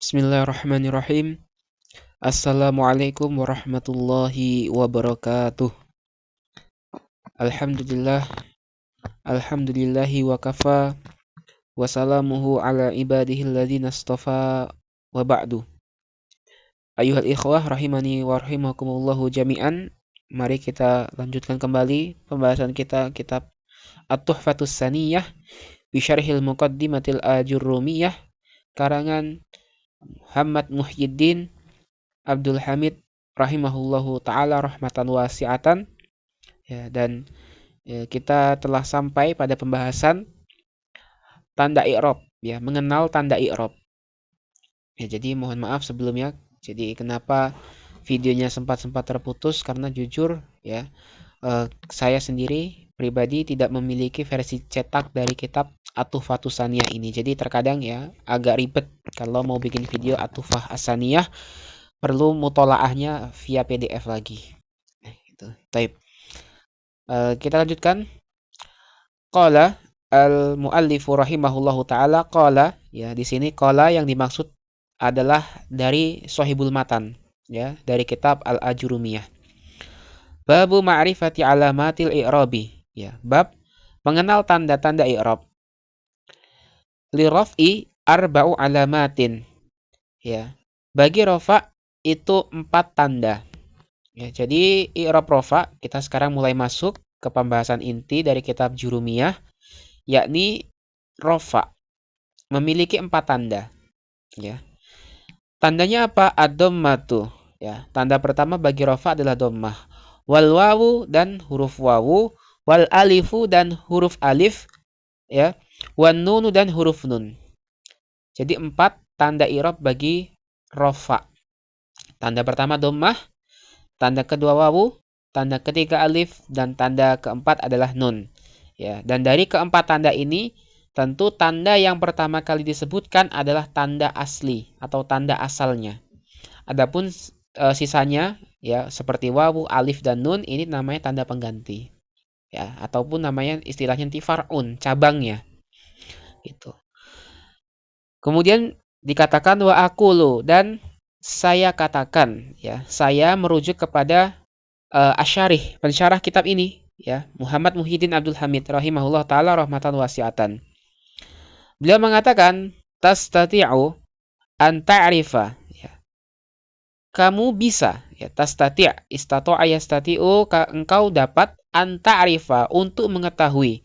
Bismillahirrahmanirrahim. Assalamualaikum warahmatullahi wabarakatuh. Alhamdulillah, alhamdulillahi wa kafa, wa salamuhu ala ibadihi alladhina astafa, wa ba'du. Ayuhal ikhwah rahimani wa rahimakumullahu jami'an. Mari kita lanjutkan kembali pembahasan kita kitab At-Tuhfatus Saniyah bi Syarhil Muqaddimatil Ajurrumiyah karangan Muhammad Muhyiddin Abdul Hamid rahimahullahu taala rahmatan wasi'atan. Ya, dan kita telah sampai pada pembahasan tanda i'rab, ya, mengenal tanda i'rab. Ya, jadi mohon maaf sebelumnya. Jadi kenapa videonya sempat terputus karena jujur ya, saya sendiri pribadi tidak memiliki versi cetak dari kitab At-Tuhfatus Saniyah ini. Jadi terkadang ya agak ribet kalau mau bikin video At-Tuhfah As-Saniyah, perlu mutolaahnya via PDF lagi. Nah, gitu. Taib. Kita lanjutkan. Qala al-muallifu rahimahullahu taala qala, ya di sini qala yang dimaksud adalah dari Shahibul Matan, ya, dari kitab Al-Ajurumiyah. Babu ma'rifati alamatil i'rabi, ya, bab mengenal tanda-tanda i'rab. Li raf'i arba'u alamatin, ya. Bagi rafa itu 4 tanda. Ya, jadi i'rab rafa kita sekarang mulai masuk ke pembahasan inti dari kitab Jurumiyah, yakni rafa memiliki 4 tanda, ya. Tandanya apa? Ad-dhammatu, ya. Tanda pertama bagi rafa adalah dhammah. Wal wawu dan huruf wawu, wal alifu dan huruf alif, ya. Wan nunu dan huruf nun. Jadi 4 tanda i'rab bagi rafa. Tanda pertama dhammah, tanda kedua wawu, tanda ketiga alif, dan tanda keempat adalah nun. Ya, dan dari keempat tanda ini, tentu tanda yang pertama kali disebutkan adalah tanda asli atau tanda asalnya. Adapun sisanya, ya, seperti wawu, alif, dan nun, ini namanya tanda pengganti. Ya, ataupun namanya istilahnya tifar'un, cabangnya. Gitu. Kemudian dikatakan wa aqulu, dan saya katakan, ya, saya merujuk kepada Asyarih, pensyarah kitab ini, ya, Muhammad Muhyiddin Abdul Hamid rahimahullah taala rahmatan wasi'atan. Beliau mengatakan tastati'u an ta'rifa, ya. Kamu bisa, ya, tastati', istata'a yastati'u, engkau dapat an ta'rifa, untuk mengetahui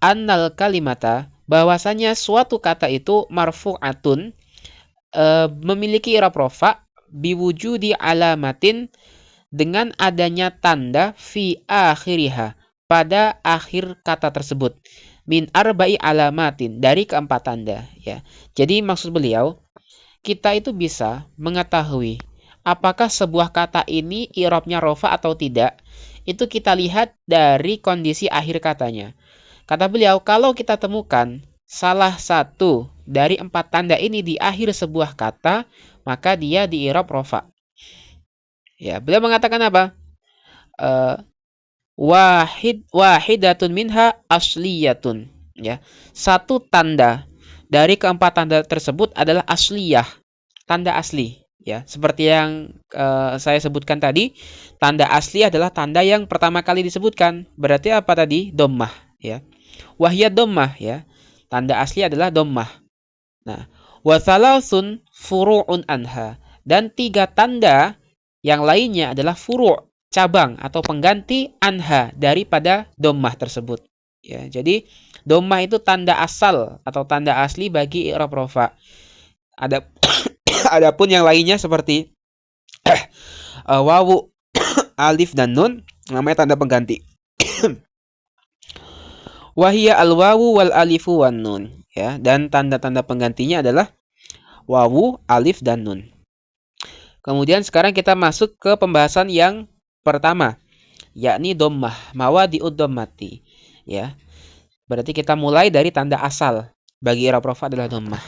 annal kalimata, bahwasanya suatu kata itu marfu'atun, memiliki i'rab rafa, biwujudi alamatin, dengan adanya tanda fi akhiriha, pada akhir kata tersebut, min arba'i alamatin, dari keempat tanda, ya. Jadi maksud beliau, kita itu bisa mengetahui apakah sebuah kata ini i'rabnya rafa atau tidak, itu kita lihat dari kondisi akhir katanya. Kata beliau, kalau kita temukan salah satu dari 4 tanda ini di akhir sebuah kata, maka dia di i'rab rafa. Ya, beliau mengatakan apa? Wahidatun minha asliyatun, ya. Satu tanda dari keempat tanda tersebut adalah asliyah, tanda asli, ya. Seperti yang saya sebutkan tadi, tanda asli adalah tanda yang pertama kali disebutkan. Berarti apa tadi? Dhammah, ya. Wahya dhammah, ya. Tanda asli adalah dhammah. Nah, wa thalatsun furu'un anha, dan 3 tanda yang lainnya adalah furu', cabang atau pengganti, anha, daripada dhammah tersebut. Ya, jadi dhammah itu tanda asal atau tanda asli bagi i'rab rafa. Adapun yang lainnya seperti wawu, alif, dan nun, namanya tanda pengganti. Wahia al-wawu wal alifu wan nun, ya, dan tanda-tanda penggantinya adalah wawu, alif, dan nun. Kemudian sekarang kita masuk ke pembahasan yang pertama, yakni dhammah, mawadi'ud dhammati, ya. Berarti kita mulai dari tanda asal bagi i'rab rafa adalah dhammah.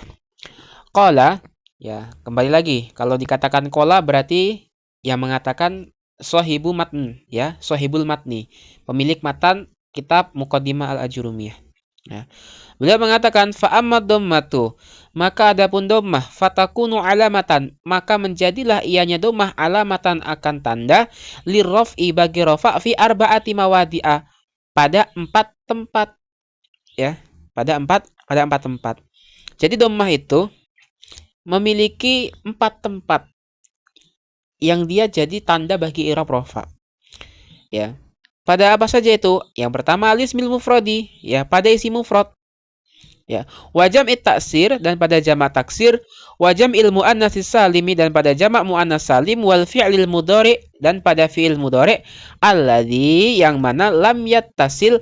Qala, ya, kembali lagi, kalau dikatakan qala berarti yang mengatakan sahibu matn, ya, sahibul matni, pemilik matan kitab Muqaddimah Al-Ajurumiyah. Ya. Beliau mengatakan fa amma dhammatu, maka adapun dhammah fatakunu alamatan, maka menjadilah ianya dhammah alamatan akan tanda lirraf'i bagi rafa' fi arba'ati mawadi'a, pada 4 tempat, ya. Pada empat tempat. Jadi dhammah itu memiliki 4 tempat yang dia jadi tanda bagi i'rab rafa', ya. Pada apa saja itu? Yang pertama al-ismil mufradi, ya, pada isi mufrad, ya. Wa jam'i taksir, dan pada jamak taksir, wa jam'il muannats salimi, dan pada jamak muannats salim, wal fi'lil mudhari, dan pada fi'il mudhari alladzi, yang mana lam yattasil,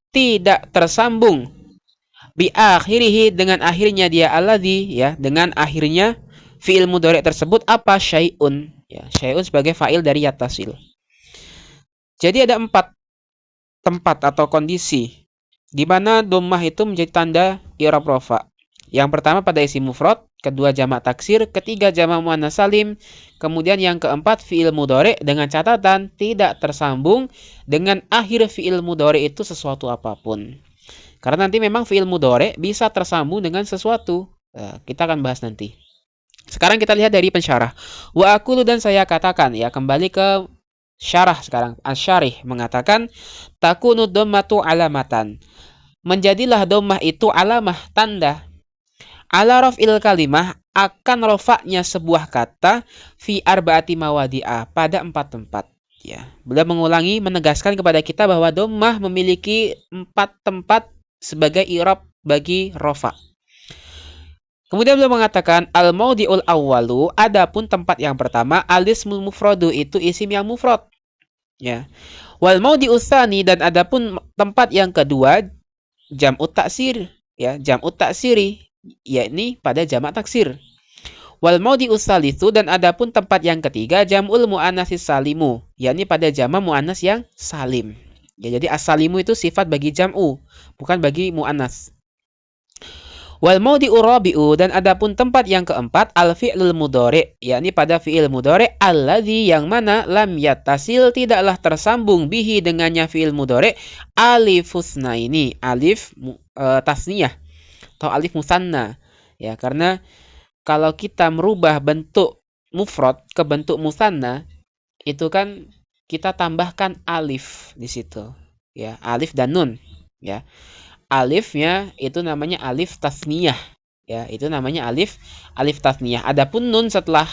tidak tersambung, bi akhirihi, dengan akhirnya dia alladzi, ya, dengan akhirnya fi'il mudhari tersebut apa? Syai'un, ya, syai'un sebagai fa'il dari yattasil. Jadi ada 4 tempat atau kondisi di mana dhammah itu menjadi tanda i'rab rafa'. Yang pertama pada isi mufrad, kedua jamak taksir, ketiga jamak muannats salim, kemudian yang keempat fi'il mudhari, dengan catatan tidak tersambung dengan akhir fi'il mudhari itu sesuatu apapun. Karena nanti memang fi'il mudhari bisa tersambung dengan sesuatu. Kita akan bahas nanti. Sekarang kita lihat dari pensyarah. Wa aqulu, dan saya katakan, ya, kembali ke syarah sekarang. Asy-syarih mengatakan takunu dhammatu alamatan, menjadilah dhammah itu alamah, tanda, ala raf'il kalimah, akan rafa'nya sebuah kata, fi arba'ati mawadi'a, pada 4 tempat, ya. Beliau mengulangi, menegaskan kepada kita bahwa dhammah memiliki 4 tempat sebagai i'rab bagi rafa'. Kemudian beliau mengatakan al-maudi'ul awwalu, adapun tempat yang pertama al-ismul mufradu, itu isim yang mufrad, ya. Wal maudi'us tsani, dan adapun tempat yang kedua jam'ut taksir, ya, jam'ut taksiri, yakni pada jamak taksir. Wal maudi'us tsalitsu, dan adapun tempat yang ketiga jam'ul muannatsis salimu, yakni pada jamak muannas yang salim. Ya, jadi as-salimu itu sifat bagi jam'u, bukan bagi muannas. Wal maudi'ur rabi'u, dan adapun tempat yang keempat al-fi'lul mudhari, yakni pada fi'il mudhari alladzi, yang mana lam yattasil, tidaklah tersambung, bihi, dengannya fi'il mudhari alifus naini, alif tasniyah atau alif musanna, ya, karena kalau kita merubah bentuk mufrad ke bentuk musanna itu kan kita tambahkan alif di situ, ya, alif dan nun, ya. Alifnya itu namanya alif tasniyah, ya, itu namanya alif tasniyah. Adapun nun setelah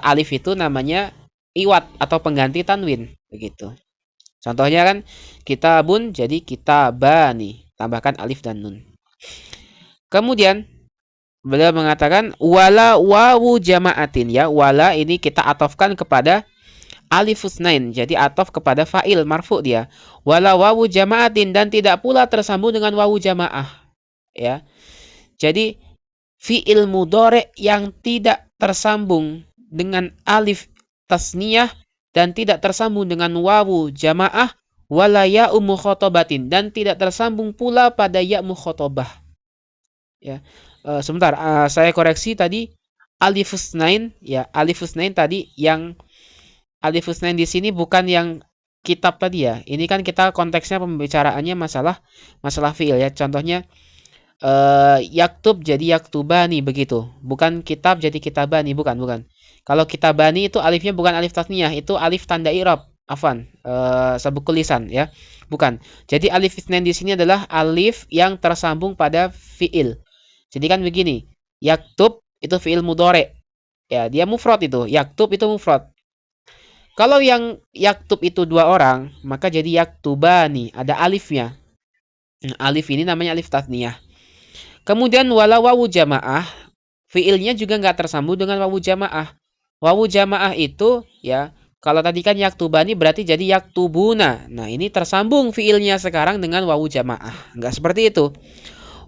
alif itu namanya iwad atau pengganti tanwin, begitu. Contohnya kan kitabun jadi kitabani, tambahkan alif dan nun. Kemudian beliau mengatakan wala wawu jama'atin, ya, wala ini kita atofkan kepada alifus nain, jadi atof kepada fa'il marfu dia. Wala wawu jama'atin, dan tidak pula tersambung dengan wawu jamaah, ya. Jadi fi'il mudhari yang tidak tersambung dengan alif tasniyah dan tidak tersambung dengan wawu jamaah, wala ya'u mukhotobatin, dan tidak tersambung pula pada ya mukhotobah, ya. Sebentar, saya koreksi tadi alifus nain, ya, alifus nain tadi yang alifus nain di sini bukan yang kitab tadi, ya. Ini kan kita konteksnya pembicaraannya masalah fiil, ya. Contohnya yaktub jadi yaktubani, begitu. Bukan kitab jadi kitabani, bukan. Kalau kitabani itu alifnya bukan alif tasniyah, itu alif tanda i'rab. Afwan, sabukul lisan, ya. Bukan. Jadi alif nain di sini adalah alif yang tersambung pada fiil. Jadi kan begini, yaktub itu fiil mudhari. Ya, dia mufrad itu. Yaktub itu mufrad. Kalau yang yaktub itu 2 orang, maka jadi yaktubani, ada alifnya. Alif ini namanya alif tasniyah. Kemudian wala wawu jamaah, fiilnya juga nggak tersambung dengan wawu jamaah. Wawu jamaah itu, ya, kalau tadi kan yaktubani berarti jadi yaktubuna. Nah, ini tersambung fiilnya sekarang dengan wawu jamaah. Nggak seperti itu.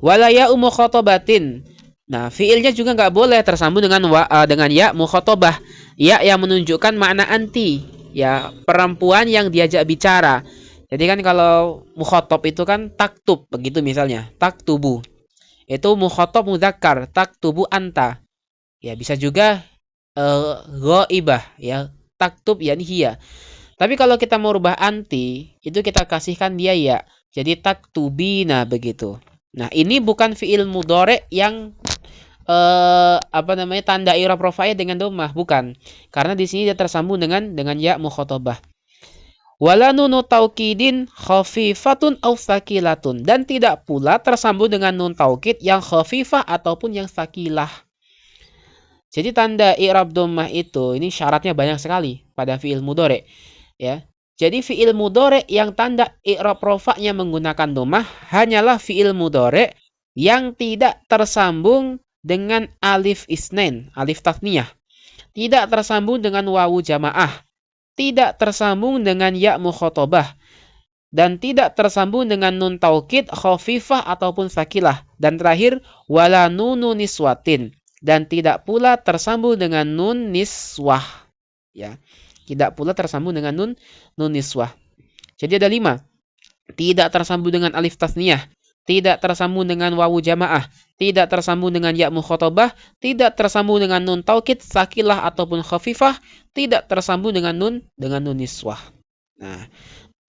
Wala ya mukhotobatin. Nah, fiilnya juga nggak boleh tersambung dengan ya mukhotobah. Ya yang menunjukkan makna anti, ya, perempuan yang diajak bicara. Jadi kan kalau mukhotob itu kan taktub, begitu misalnya, taktubu. Itu mukhotob mudzakkar, taktubu anta. Ya, bisa juga ghaibah, ya, taktub yakni hiya. Tapi kalau kita mau rubah anti, itu kita kasihkan dia ya. Jadi taktubina begitu. Nah, ini bukan fiil mudhari yang tanda i'rab rafa'nya dengan dhammah, bukan. Karena di sini dia tersambung dengan ya mukhatabah. Wala nunu taukidin khafifatun aw tsaqilatun, dan tidak pula tersambung dengan nun taukid yang khafifah ataupun yang tsaqilah. Jadi tanda i'rab dhammah itu ini syaratnya banyak sekali pada fiil mudhari, ya. Jadi fiil mudhari yang tanda i'rab rafa'nya menggunakan dhammah hanyalah fiil mudhari yang tidak tersambung dengan alif isnain, alif tathniyah, tidak tersambung dengan wawu jamaah, tidak tersambung dengan ya mukhatabah, dan tidak tersambung dengan nun taukid khafifah ataupun sakilah, dan terakhir wala nunu niswatin, dan tidak pula tersambung dengan nun niswah, ya, tidak pula tersambung dengan nun niswah. Jadi ada 5. Tidak tersambung dengan alif tasniyah, tidak tersambung dengan wawu jamaah, tidak tersambung dengan ya mukhatabah, tidak tersambung dengan nun taukid sakilah ataupun khafifah, tidak tersambung dengan nun niswah. Nah,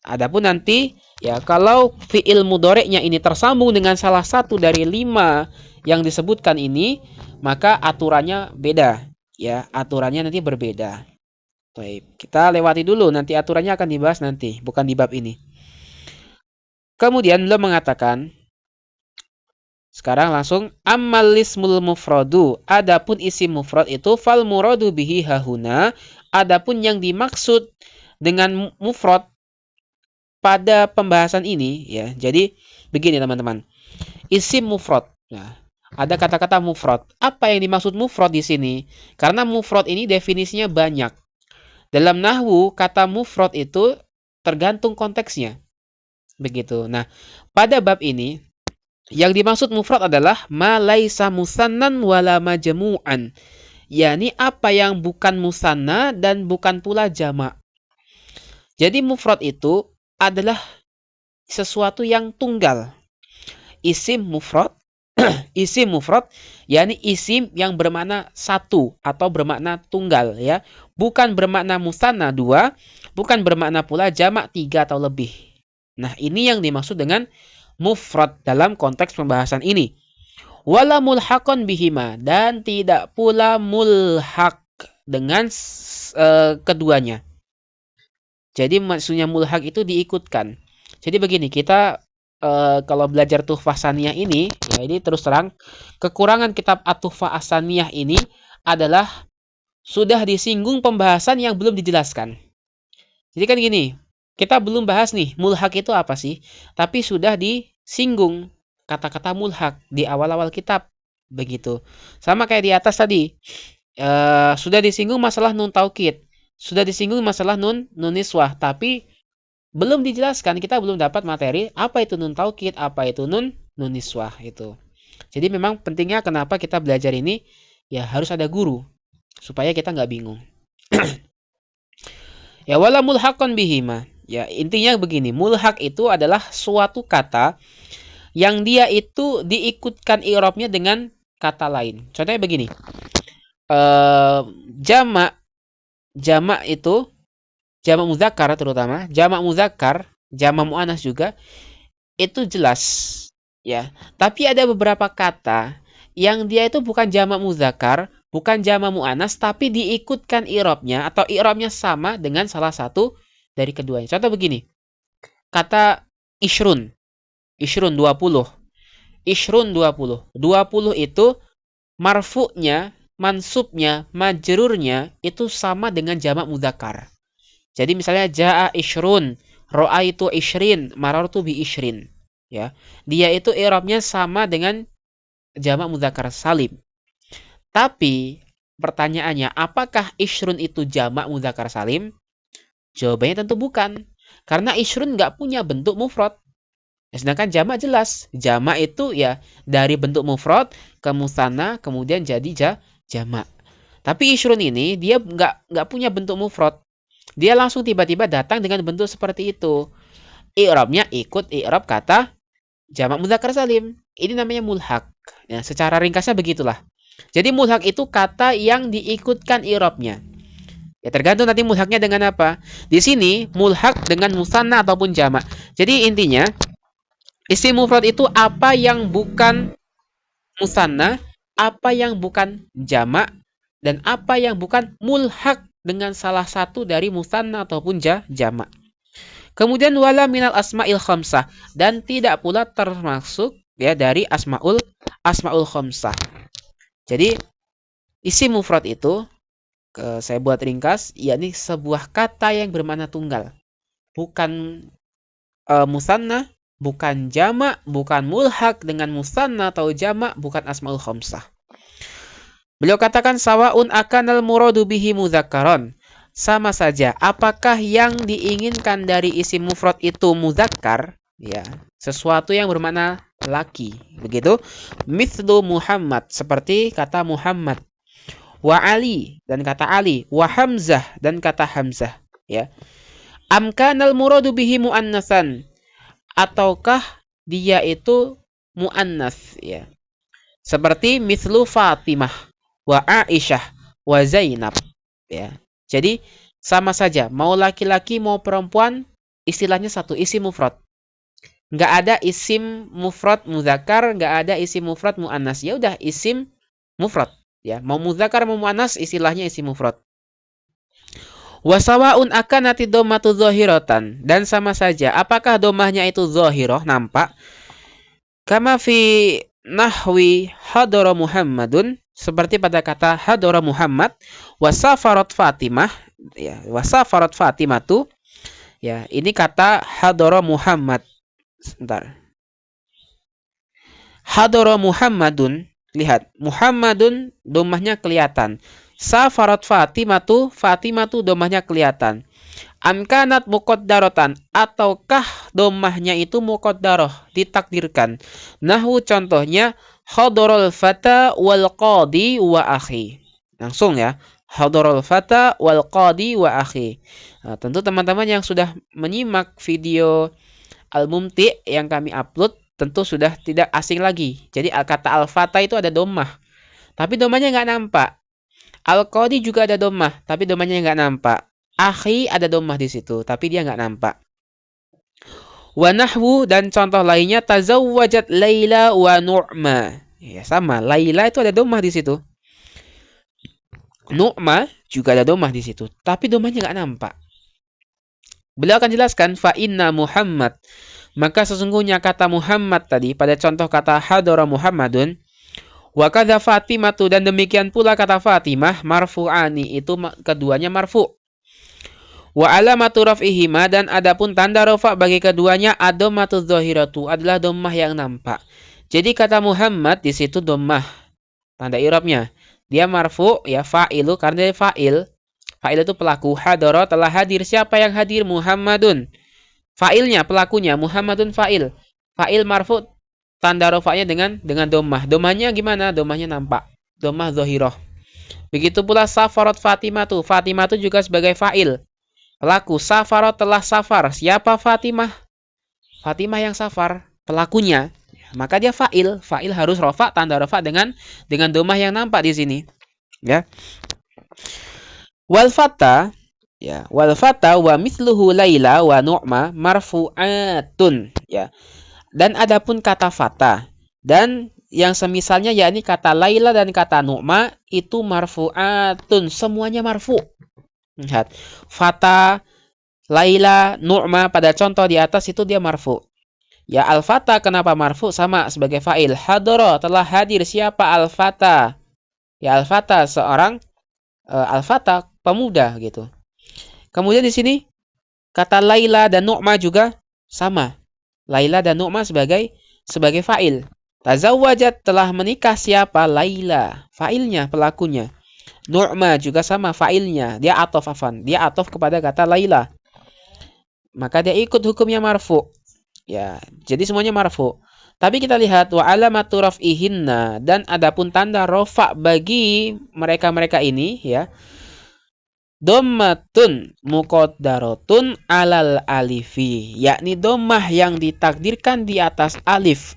adapun nanti ya kalau fiil mudhari'nya ini tersambung dengan salah satu dari 5 yang disebutkan ini, maka aturannya beda, ya, aturannya nanti berbeda. Baik, kita lewati dulu, nanti aturannya akan dibahas nanti, bukan di bab ini. Kemudian beliau mengatakan, sekarang langsung ammal ismul mufradu, adapun isim mufrad itu fal muradu bihi hahuna, adapun yang dimaksud dengan mufrad pada pembahasan ini, ya. Jadi begini teman-teman. Isim mufrad. Nah, ada kata-kata mufrad. Apa yang dimaksud mufrad di sini? Karena mufrad ini definisinya banyak. Dalam nahwu kata mufrad itu tergantung konteksnya. Begitu. Nah, pada bab ini yang dimaksud mufrad adalah ma laisa musannan wala majmu'an. yakni apa yang bukan musanna dan bukan pula jamak. Jadi mufrad itu adalah sesuatu yang tunggal. Isim mufrad isim mufrad yakni isim yang bermakna satu atau bermakna tunggal, ya. Bukan bermakna musanna 2, bukan bermakna pula jamak 3 atau lebih. Nah, ini yang dimaksud dengan mufrad dalam konteks pembahasan ini. Wala mulhaqan bihima, dan tidak pula mulhaq dengan keduanya. Jadi maksudnya mulhaq itu diikutkan. Jadi begini, kita kalau belajar tuhfah saniyah ini, ya ini terus terang kekurangan kitab at-tuhfah as-saniyah ini adalah sudah disinggung pembahasan yang belum dijelaskan. Jadi kan gini, kita belum bahas nih mulhaq itu apa sih, tapi sudah disinggung kata-kata mulhaq di awal-awal kitab, begitu. Sama kayak di atas tadi, sudah disinggung masalah nun taukid, sudah disinggung masalah nun niswah, tapi belum dijelaskan, kita belum dapat materi apa itu nun taukid, apa itu nun niswah itu. Jadi memang pentingnya kenapa kita belajar ini, ya harus ada guru supaya kita nggak bingung. Ya wala mulhaqan bihima. Ya intinya begini, mulhaq itu adalah suatu kata yang dia itu diikutkan i'rabnya dengan kata lain. Contohnya begini. Jamak itu jamak muzakkar terutama, jamak muzakkar, jamak muannas juga itu jelas, ya. Tapi ada beberapa kata yang dia itu bukan jamak muzakkar, bukan jamak muannas, tapi diikutkan i'rabnya atau i'rabnya sama dengan salah satu dari keduanya. Contoh begini. Kata ishrun 20. Ishrun 20. 20 itu marfu'nya, mansubnya, majrurnya itu sama dengan jamak muzakkar. Jadi misalnya jaa ishrun, ra'aitu ishrin, marartu bi ishrin, ya. Dia itu i'rabnya sama dengan jamak muzakkar salim. Tapi pertanyaannya, apakah ishrun itu jamak muzakkar salim? Jawabannya tentu bukan. Karena ishrun nggak punya bentuk mufrad. Sedangkan jamak jelas. Jamak itu ya dari bentuk mufrad ke musanna kemudian jadi jamak. Tapi ishrun ini dia nggak punya bentuk mufrad. Dia langsung tiba-tiba datang dengan bentuk seperti itu. I'rabnya ikut i'rab kata jamak muzakkar salim. Ini namanya mulhaq. Ya, secara ringkasnya begitulah. Jadi mulhaq itu kata yang diikutkan i'rabnya. Ya tergantung nanti mulhaqnya dengan apa. Di sini mulhaq dengan musanna ataupun jamak. Jadi intinya Isim mufrad itu apa yang bukan musanna, apa yang bukan jamak, dan apa yang bukan mulhaq dengan salah satu dari musanna ataupun jamak. Kemudian wala minal asma'il khamsah, dan tidak pula termasuk ya dari asmaul khamsah. Jadi isim mufrad itu saya buat ringkas, yakni sebuah kata yang bermakna tunggal. Bukan musanna, bukan jamak, bukan mulhaq dengan musanna atau jamak, bukan asmaul khamsah. Beliau katakan sawaun akanal muradu bihi mudzakkaron. Sama saja, apakah yang diinginkan dari isim mufrad itu muzakkar, ya, sesuatu yang bermakna laki, begitu. Mithlu Muhammad, seperti kata Muhammad. Wa Ali, dan kata Ali. Wa Hamzah, dan kata Hamzah, ya. Amkanal muradu bihi muannasan, ataukah dia itu muannas, ya. Seperti mithlu Fatimah wa Aisyah wa Zainab, ya. Jadi sama saja, mau laki-laki mau perempuan, istilahnya satu, isim mufrad. Enggak ada isim mufrad muzakkar, enggak ada isim mufrad muannas. Ya udah isim mufrad, ya. Mau muzakkar mau muannas, istilahnya isim mufrad. Wa sawaun akanati dhammatu dhahiratan, dan sama saja apakah dhammahnya itu dhahirah, nampak. Kama fi nahwi hadara Muhammadun, seperti pada kata hadara Muhammad, wasafarat Fatimah, ya, wasafarat Fatimatu, ya, ini kata hadara Muhammad. Sebentar. Hadara Muhammadun, lihat, Muhammadun domahnya kelihatan. Safarat Fatimatu, Fatimatu domahnya kelihatan. Amkanat muqaddaratan, ataukah domahnya itu muqaddarah, ditakdirkan. Nahwu contohnya hadarul fata wal qadi wa akhi. Langsung ya, hadarul fata wal qadi wa akhi. Nah, tentu teman-teman yang sudah menyimak video Al-Mumti yang kami upload tentu sudah tidak asing lagi. Jadi kata al-fata itu ada domah, tapi domahnya nggak nampak. Al-qadi juga ada domah, tapi domahnya nggak nampak. Akhi ada domah di situ, tapi dia nggak nampak. Wa nahwu, dan contoh lainnya tazawwajat Laila wa Nu'ma. Ya sama, Laila itu ada domah di situ. Nu'ma juga ada domah di situ, tapi domahnya nggak nampak. Beliau akan jelaskan fa inna Muhammad, maka sesungguhnya kata Muhammad tadi pada contoh kata hadara Muhammadun, wa kadza Fatimatu, dan demikian pula kata Fatimah, marfu'ani, itu keduanya marfu'. Wa alamatu raf'ihima, dan adapun tanda rafa' bagi keduanya ad-dhammatu dzahiratu, adalah dhammah yang nampak. Jadi kata Muhammad di situ dhammah. Tanda i'rabnya dia marfu', ya, fa'ilu, karena dia fa'il. Fa'il itu pelaku. Hadara, telah hadir. Siapa yang hadir? Muhammadun. Fa'ilnya, pelakunya Muhammadun fa'il. Fa'il marfu', tanda rafa'nya dengan dhammah. Dhammahnya gimana? Dhammahnya nampak. Dhammah dzahirah. Begitu pula safarat Fatimatu. Fatimatu juga sebagai fa'il. Pelaku, safarat, telah safar. Siapa Fatimah? Fatimah yang safar, pelakunya. Maka dia fa'il. Fa'il harus rafa', tanda rafa' dengan dhammah yang nampak di sini. Ya. Wal fata, ya, wal fata wa mithluhu Laila wa Nu'ma marfu'atun, ya. Dan adapun kata fata dan yang semisalnya, yakni kata Laila dan kata Nu'ma, itu marfu'atun, semuanya marfu'. Lihat, fata, Laila, Nu'ma pada contoh di atas itu dia marfu'. Ya, al-fata kenapa marfu'? Sama sebagai fa'il. Hadara, telah hadir. Siapa al-fata? Ya, al-fata seorang al-fata pemuda gitu. Kemudian di sini kata Laila dan Nu'ma juga sama. Laila dan Nu'ma sebagai fa'il. Tazawwajat, telah menikah siapa? Laila, fa'ilnya, pelakunya. Nu'ma juga sama, fa'ilnya. Dia atof kepada kata Laila. Maka dia ikut hukumnya marfu'. Ya, jadi semuanya marfu'. Tapi kita lihat wa alamatu raf'ihinna, dan adapun tanda rafa' bagi mereka-mereka ini, ya, dhammatun muqaddaratun alal alifi, yakni dhammah yang ditakdirkan di atas alif.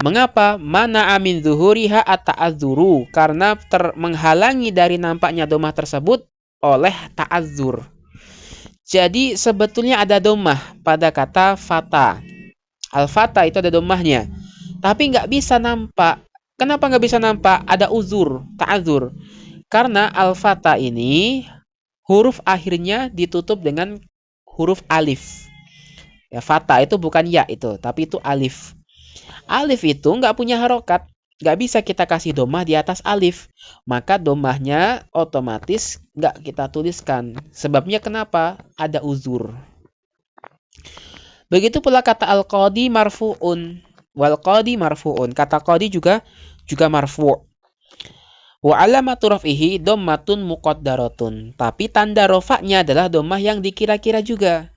Mengapa? Mana amin zuhuriha at-ta'adzuru, karena menghalangi dari nampaknya dhammah tersebut oleh ta'adzur. Jadi sebetulnya ada dhammah pada kata fata. Al-fata itu ada dhammahnya. Tapi nggak bisa nampak. Kenapa nggak bisa nampak? Ada uzur, ta'adzur. Karena al-fata ini huruf akhirnya ditutup dengan huruf alif. Ya, fata itu bukan ya itu, tapi itu alif. Alif itu nggak punya harokat. Nggak bisa kita kasih domah di atas alif. Maka domahnya otomatis nggak kita tuliskan. Sebabnya kenapa? Ada uzur. Begitu pula kata al-qadi marfu'un. Wal qadi marfu'un. Kata qadi juga marfu'. Wa alamatu raf'ihi dhammatun muqaddaratun. Tapi tanda rofaknya adalah dhammah yang dikira-kira juga.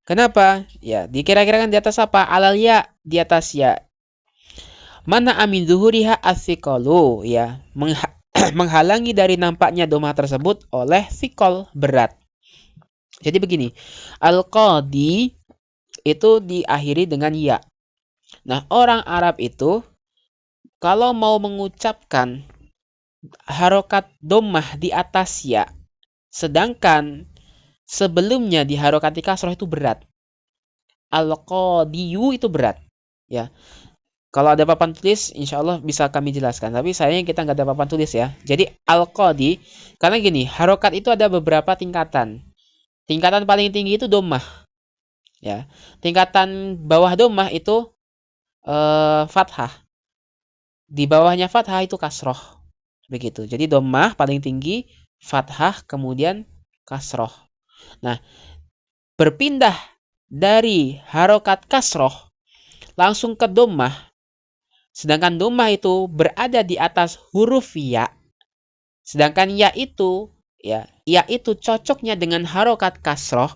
Kenapa? Ya, dikira-kirakan di atas apa? Alal ya, di atas ya. Mana amin zuhuriha as-siqalu, ya, menghalangi dari nampaknya dhammah tersebut oleh siqal, berat. Jadi begini, al-qadi itu diakhiri dengan ya. Nah, orang Arab itu kalau mau mengucapkan harokat dhammah di atas ya, sedangkan sebelumnya diharokati kasroh itu berat. Al-qadiyu itu berat. Ya. Kalau ada papan tulis, insya Allah bisa kami jelaskan. Tapi sayangnya kita nggak ada papan tulis ya. Jadi al-qadi, karena gini, harokat itu ada beberapa tingkatan. Tingkatan paling tinggi itu dhammah. Ya. Tingkatan bawah dhammah itu fathah. Di bawahnya fathah itu kasroh. Begitu. Jadi dhammah paling tinggi, fathah, kemudian kasroh. Nah, berpindah dari harokat kasroh langsung ke dhammah, sedangkan dhammah itu berada di atas huruf ya, sedangkan ya itu cocoknya dengan harokat kasroh,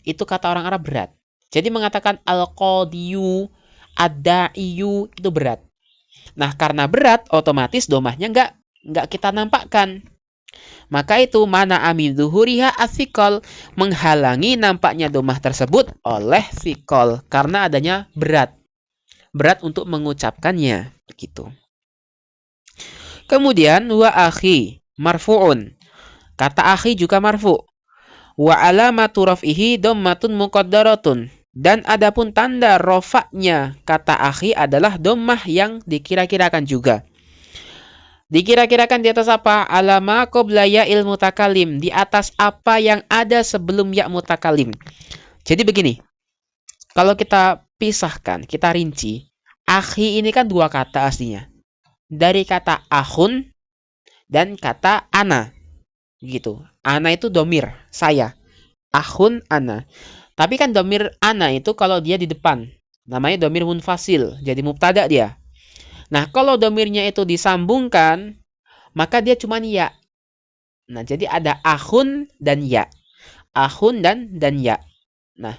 itu kata orang Arab berat. Jadi mengatakan al-qadiyu, ad-da'iyu itu berat. Nah, karena berat, otomatis dhammahnya nggak kita nampakkan. Maka itu mana amin zuhuriha as-siqal, menghalangi nampaknya dhammah tersebut oleh siqal karena adanya berat untuk mengucapkannya, begitu. Kemudian wa akhi marfu'un, kata akhi juga marfu'. Wa alamatu raf'ihi dhammatun muqaddaratun, dan adapun tanda rofaknya kata akhi adalah dhammah yang dikira-kirakan juga. Dikira-kirakan di atas apa? Alama qabla ya'il mutakalim, di atas apa yang ada sebelum ya mutakalim. Jadi begini, kalau kita pisahkan, kita rinci, akhi ini kan dua kata aslinya. Dari kata akhun dan kata ana. Gitu. Ana itu domir, saya. Akhun, ana. Tapi kan domir ana itu kalau dia di depan, namanya domir munfasil, jadi mubtada dia. Nah, kalau domirnya itu disambungkan, maka dia cuma ya. Nah, jadi ada akhun dan ya. Akhun dan ya. Nah,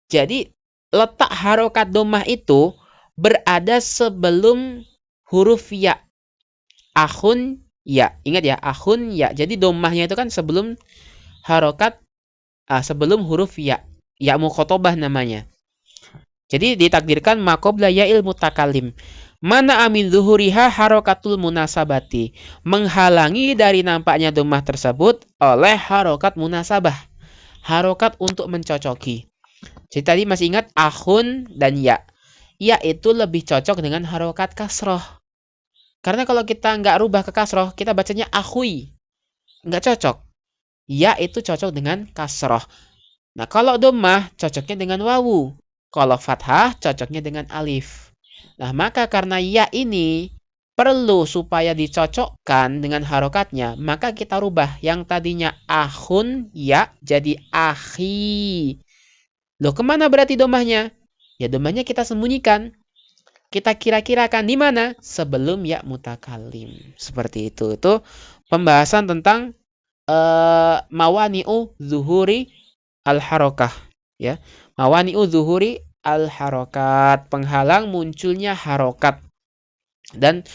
jadi letak harokat dhammah itu berada sebelum huruf ya. Akhun ya. Ingat ya, akhun ya. Jadi dhammahnya itu kan sebelum harokat, sebelum huruf ya. Ya mukhotobah namanya. Jadi ditakdirkan maqobla ya'il mutakalim. Mana amin zuhuriha harokatul munasabati, menghalangi dari nampaknya dhammah tersebut oleh harokat munasabah, harokat untuk mencocoki. Jadi tadi masih ingat akhun dan ya. Ya itu lebih cocok dengan harokat kasroh. Karena kalau kita nggak rubah ke kasroh, kita bacanya akhui, nggak cocok. Ya itu cocok dengan kasroh. Nah, kalau dhammah cocoknya dengan wawu. Kalau fathah cocoknya dengan alif. Nah, maka karena ya ini perlu supaya dicocokkan dengan harokatnya, maka kita rubah yang tadinya akhun ya jadi akhi. Loh, kemana berarti dhammahnya? Ya, dhammahnya kita sembunyikan. Kita kira-kirakan di mana? Sebelum ya mutakalim. Seperti itu. Itu pembahasan tentang mawani'u zuhuri al-harokah. Ya. Mawani'u zuhuri al-harokat, penghalang munculnya harokat. Dan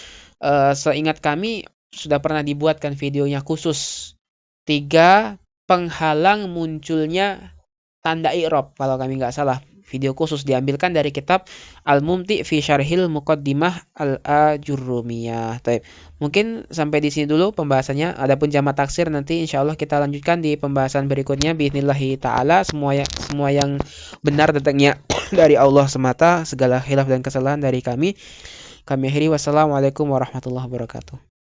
seingat kami sudah pernah dibuatkan videonya khusus 3 penghalang munculnya tanda i'rab kalau kami nggak salah. video khusus diambilkan dari kitab Al-Mumti fi Syarhil Muqaddimah Al-Ajurrumiyah. Mungkin sampai di sini dulu pembahasannya. Adapun jamak taksir nanti insyaallah kita lanjutkan di pembahasan berikutnya biidznillah taala. Semua yang benar datangnya dari Allah semata, segala khilaf dan kesalahan dari kami. Kami akhiri, wassalamualaikum warahmatullahi wabarakatuh.